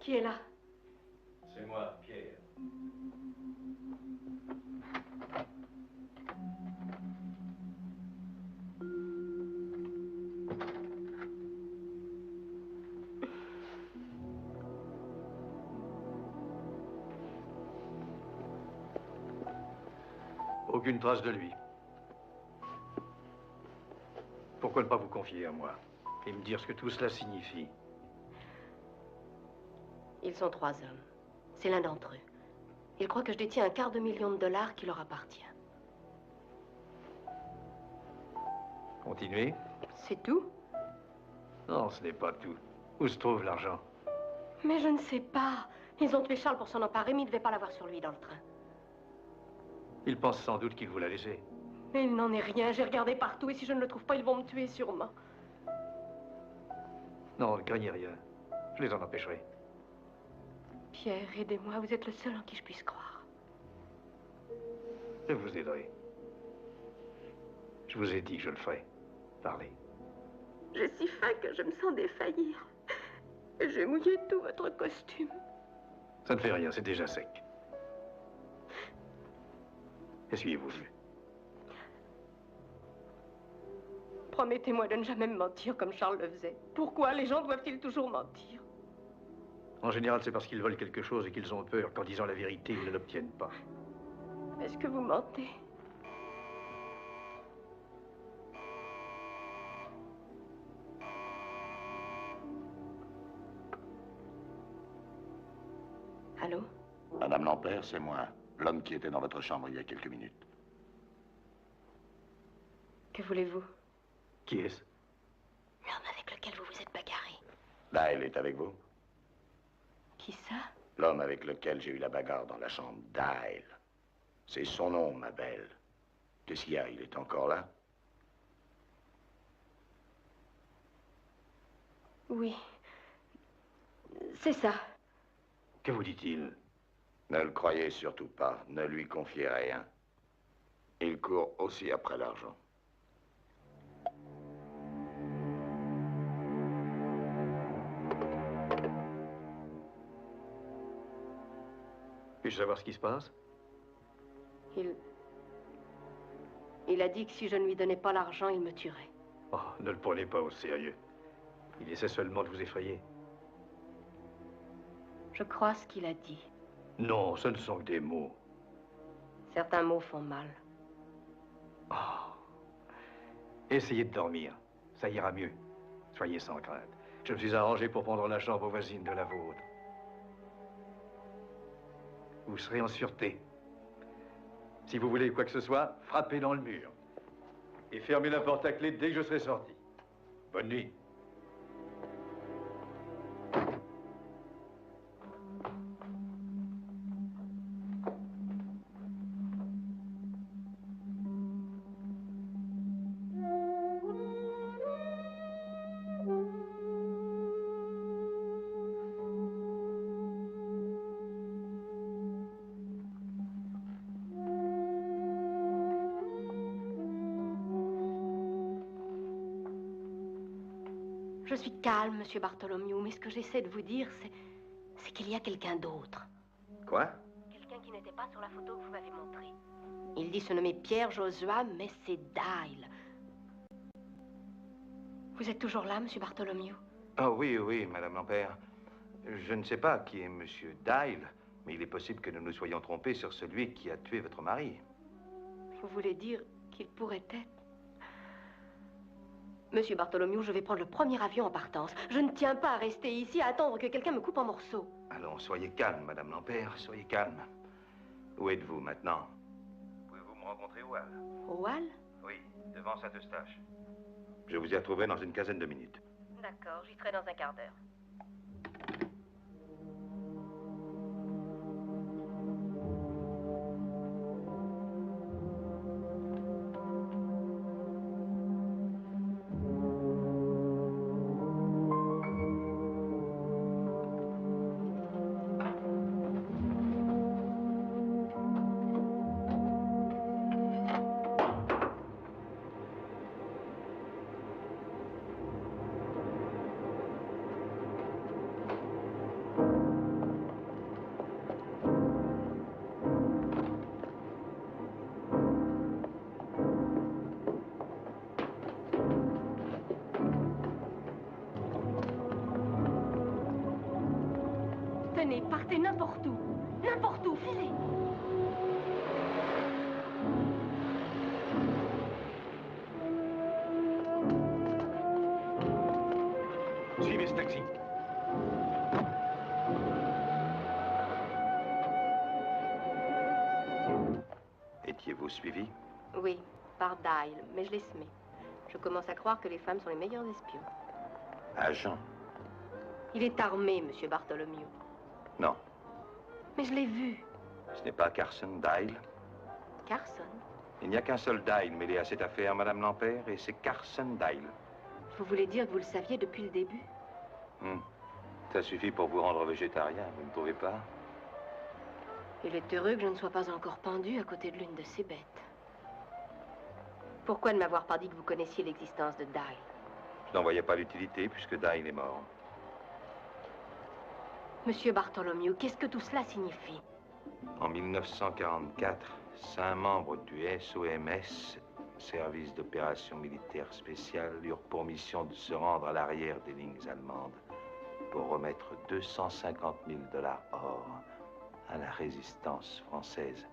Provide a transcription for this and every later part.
Qui est là? C'est moi, Pierre. Aucune trace de lui. Pourquoi ne pas vous confier à moi et me dire ce que tout cela signifie? Ils sont 3 hommes. C'est l'un d'entre eux. Ils croient que je détiens $250 000 qui leur appartient. Continuez. C'est tout? Non, ce n'est pas tout. Où se trouve l'argent? Mais je ne sais pas. Ils ont tué Charles pour s'en emparer, mais il ne devait pas l'avoir sur lui dans le train. Il pense sans doute qu'il vous l'a laissé. Mais il n'en est rien. J'ai regardé partout et si je ne le trouve pas, ils vont me tuer sûrement. Non, ne craignez rien. Je les en empêcherai. Pierre, aidez-moi. Vous êtes le seul en qui je puisse croire. Je vous aiderai. Je vous ai dit que je le ferai. Parlez. J'ai si faim que je me sens défaillir. Et j'ai mouillé tout votre costume. Ça ne fait rien, c'est déjà sec. Essuyez-vous. Promettez-moi de ne jamais me mentir comme Charles le faisait. Pourquoi les gens doivent-ils toujours mentir? En général, c'est parce qu'ils veulent quelque chose et qu'ils ont peur qu'en disant la vérité, ils ne l'obtiennent pas. Est-ce que vous mentez? Allô? Madame Lampert, c'est moi. L'homme qui était dans votre chambre il y a quelques minutes. Que voulez-vous? Qui est-ce? L'homme avec lequel vous vous êtes bagarré. Dyle est avec vous? Qui ça? L'homme avec lequel j'ai eu la bagarre dans la chambre. Dyle. C'est son nom, ma belle. Qu'est-ce qu'il y a? Il est encore là? Oui. C'est ça. Que vous dit-il? Ne le croyez surtout pas. Ne lui confiez rien. Il court aussi après l'argent. Puis-je savoir ce qui se passe? Il a dit que si je ne lui donnais pas l'argent, il me tuerait. Oh, ne le prenez pas au sérieux. Il essaie seulement de vous effrayer. Je crois ce qu'il a dit. Non, ce ne sont que des mots. Certains mots font mal. Oh. Essayez de dormir. Ça ira mieux. Soyez sans crainte. Je me suis arrangé pour prendre la chambre voisine de la vôtre. Vous serez en sûreté. Si vous voulez quoi que ce soit, frappez dans le mur. Et fermez la porte à clé dès que je serai sorti. Bonne nuit. Je suis calme, Monsieur Bartholomew, mais ce que j'essaie de vous dire, c'est qu'il y a quelqu'un d'autre. Quoi? Quelqu'un qui n'était pas sur la photo que vous m'avez montrée. Il dit se nommer Pierre Josua, mais c'est Dyle. Vous êtes toujours là, Monsieur Bartholomew? Ah oui, oui, Madame Lampert. Je ne sais pas qui est Monsieur Dyle, mais il est possible que nous nous soyons trompés sur celui qui a tué votre mari. Vous voulez dire qu'il pourrait être... Monsieur Bartholomew, je vais prendre le premier avion en partance. Je ne tiens pas à rester ici à attendre que quelqu'un me coupe en morceaux. Allons, soyez calme, Madame Lampert, soyez calme. Où êtes-vous maintenant? Pouvez-vous me rencontrer au hall? Au hall? Oui, devant Saint-Eustache. Je vous y retrouverai dans une quinzaine de minutes. D'accord, j'y serai dans un quart d'heure. traîner, partez n'importe où. N'importe où, filez. Suivez ce taxi. Étiez-vous suivi? Oui, par Dyle, mais je l'ai semé. Je commence à croire que les femmes sont les meilleurs espions. Agent? Il est armé, monsieur Bartholomew. Non. Mais je l'ai vu. Ce n'est pas Carson Dyle. Carson? Il n'y a qu'un seul Dyle mêlé à cette affaire, Madame Lampert, et c'est Carson Dyle. Vous voulez dire que vous le saviez depuis le début? Ça suffit pour vous rendre végétarien, vous ne trouvez pas? Il est heureux que je ne sois pas encore pendu à côté de l'une de ces bêtes. Pourquoi ne m'avoir pas dit que vous connaissiez l'existence de Dyle? Je n'en voyais pas l'utilité puisque Dyle est mort. Monsieur Bartholomew, qu'est-ce que tout cela signifie? En 1944, 5 membres du SOMS, Service d'opération militaire spéciale, eurent pour mission de se rendre à l'arrière des lignes allemandes pour remettre 250 000 $ or à la résistance française.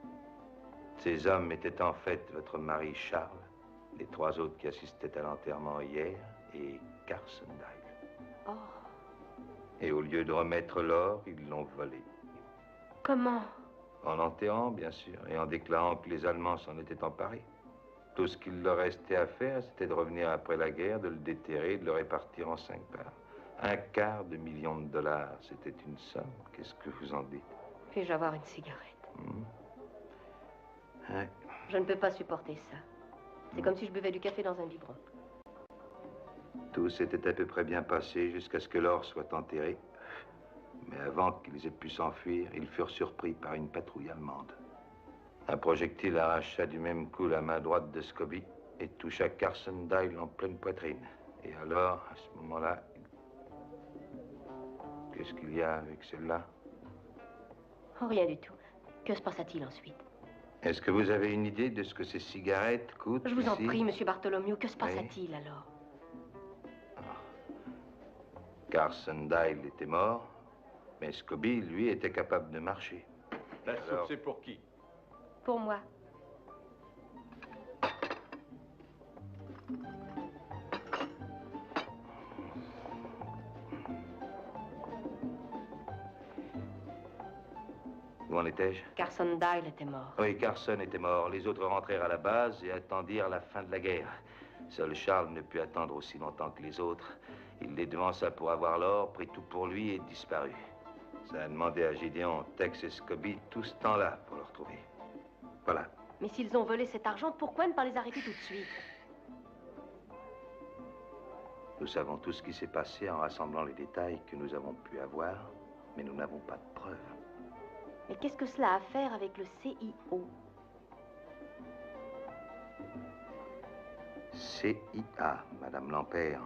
Ces hommes étaient en fait votre mari Charles, les 3 autres qui assistaient à l'enterrement hier, et Carson Dyle. Oh. Et au lieu de remettre l'or, ils l'ont volé. Comment? En l'enterrant, bien sûr, et en déclarant que les Allemands s'en étaient emparés. Tout ce qu'il leur restait à faire, c'était de revenir après la guerre, de le déterrer, de le répartir en 5 parts. 250 000 $, c'était une somme. Qu'est-ce que vous en dites? Puis-je avoir une cigarette? Ouais. Je ne peux pas supporter ça. C'est comme si je buvais du café dans un biberon. Tout s'était à peu près bien passé jusqu'à ce que l'or soit enterré. Mais avant qu'ils aient pu s'enfuir, ils furent surpris par une patrouille allemande. Un projectile arracha du même coup la main droite de Scobie et toucha Carson Dyle en pleine poitrine. Et alors, à ce moment-là, qu'est-ce qu'il y a avec celle-là? Oh, rien du tout. Que se passa-t-il ensuite? Est-ce que vous avez une idée de ce que ces cigarettes coûtent? Je vous en ici? prie, monsieur Bartholomew, que se Oui. passa-t-il alors? Carson Dyle était mort, mais Scobie, lui, était capable de marcher. La soupe, Alors- c'est pour qui? Pour moi. Où en étais-je? Carson Dyle était mort. Oui, Carson était mort. Les autres rentrèrent à la base et attendirent la fin de la guerre. Seul Charles ne put attendre aussi longtemps que les autres. Il les devança pour avoir l'or, prit tout pour lui et disparut. Ça a demandé à Gideon, Tex et Scobie tout ce temps-là pour le retrouver. Voilà. Mais s'ils ont volé cet argent, pourquoi ne pas les arrêter tout de suite? Nous savons tout ce qui s'est passé en rassemblant les détails que nous avons pu avoir, mais nous n'avons pas de preuves. Mais qu'est-ce que cela a à faire avec le CIO? CIA, Madame Lampert.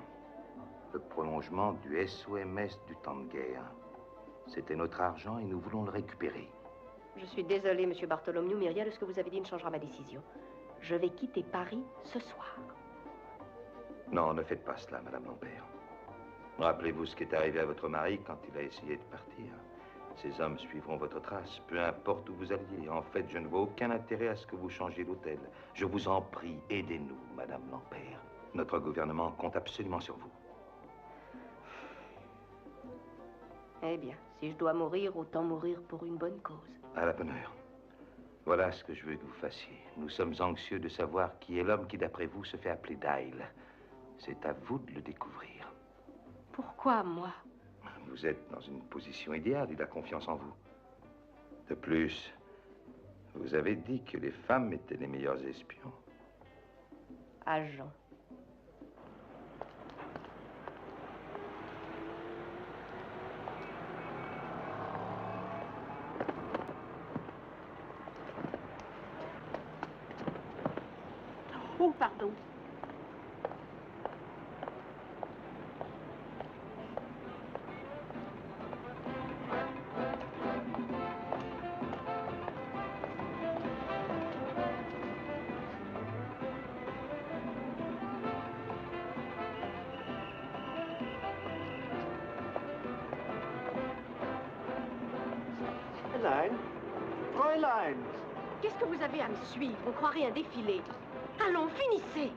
Le prolongement du SOMS du temps de guerre. C'était notre argent et nous voulons le récupérer. Je suis désolée, monsieur Bartholomew, mais rien de ce que vous avez dit ne changera ma décision. Je vais quitter Paris ce soir. Non, ne faites pas cela, Madame Lampert. Rappelez-vous ce qui est arrivé à votre mari quand il a essayé de partir. Ces hommes suivront votre trace, peu importe où vous alliez. En fait, je ne vois aucun intérêt à ce que vous changiez d'hôtel. Je vous en prie, aidez-nous, Madame Lampert. Notre gouvernement compte absolument sur vous. Eh bien, si je dois mourir, autant mourir pour une bonne cause. À la bonne heure. Voilà ce que je veux que vous fassiez. Nous sommes anxieux de savoir qui est l'homme qui, d'après vous, se fait appeler Dyle. C'est à vous de le découvrir. Pourquoi moi? Vous êtes dans une position idéale, il a confiance en vous. De plus, vous avez dit que les femmes étaient les meilleurs espions. Agent. Oh, pardon. Fräulein! Qu'est-ce que vous avez à me suivre? On croirait un défilé. Allons, finissez!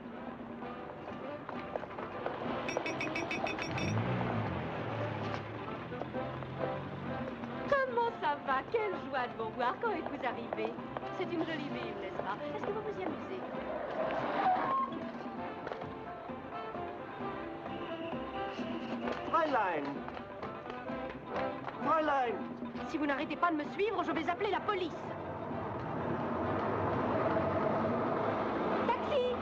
Comment ça va? Quelle joie de vous voir. Quand êtes-vous arrivé? C'est une jolie ville, n'est-ce pas? Est-ce que vous vous y amusez? Fräulein! Fräulein! Si vous n'arrêtez pas de me suivre, je vais appeler la police. Taxi!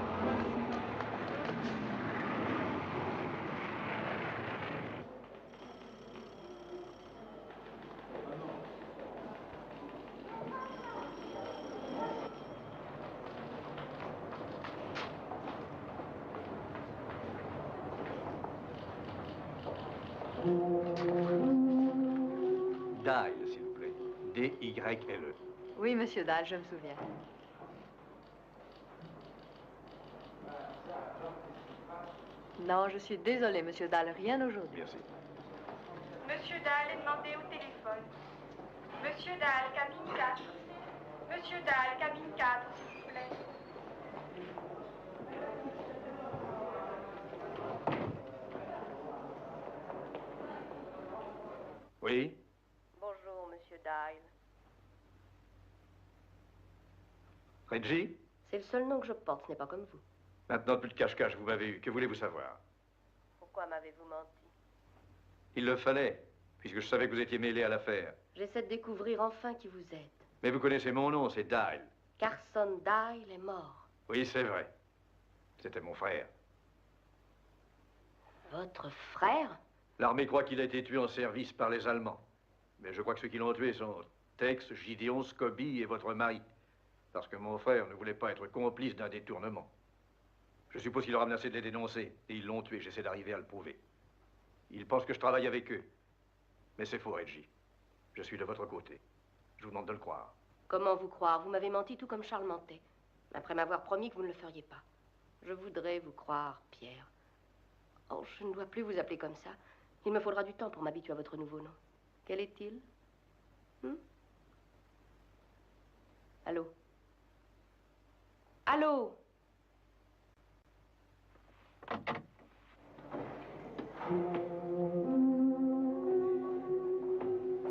Dial, s'il vous plaît. D-Y-L-E. Oui, monsieur Dahl, je me souviens. Non, je suis désolée, monsieur Dahl, rien aujourd'hui. Merci. Monsieur Dahl est demandé au téléphone. Monsieur Dahl, cabine 4. Monsieur Dahl, cabine 4, s'il vous plaît. Oui? Bonjour, monsieur Dial. Reggie? C'est le seul nom que je porte, ce n'est pas comme vous. Maintenant, plus de cache-cache, vous m'avez eu. Que voulez-vous savoir? Pourquoi m'avez-vous menti? Il le fallait, puisque je savais que vous étiez mêlé à l'affaire. J'essaie de découvrir enfin qui vous êtes. Mais vous connaissez mon nom, c'est Dial. Carson Dial est mort. Oui, c'est vrai. C'était mon frère. Votre frère? L'armée croit qu'il a été tué en service par les Allemands. Mais je crois que ceux qui l'ont tué sont Tex, Gideon, Scobie et votre mari. Parce que mon frère ne voulait pas être complice d'un détournement. Je suppose qu'il leur a menacé de les dénoncer. Et ils l'ont tué. J'essaie d'arriver à le prouver. Ils pensent que je travaille avec eux. Mais c'est faux, Reggie. Je suis de votre côté. Je vous demande de le croire. Comment vous croire? Vous m'avez menti tout comme Charles mentait. Après m'avoir promis que vous ne le feriez pas. Je voudrais vous croire, Pierre. Oh, je ne dois plus vous appeler comme ça. Il me faudra du temps pour m'habituer à votre nouveau nom. Quel est-il? Allô? Allô?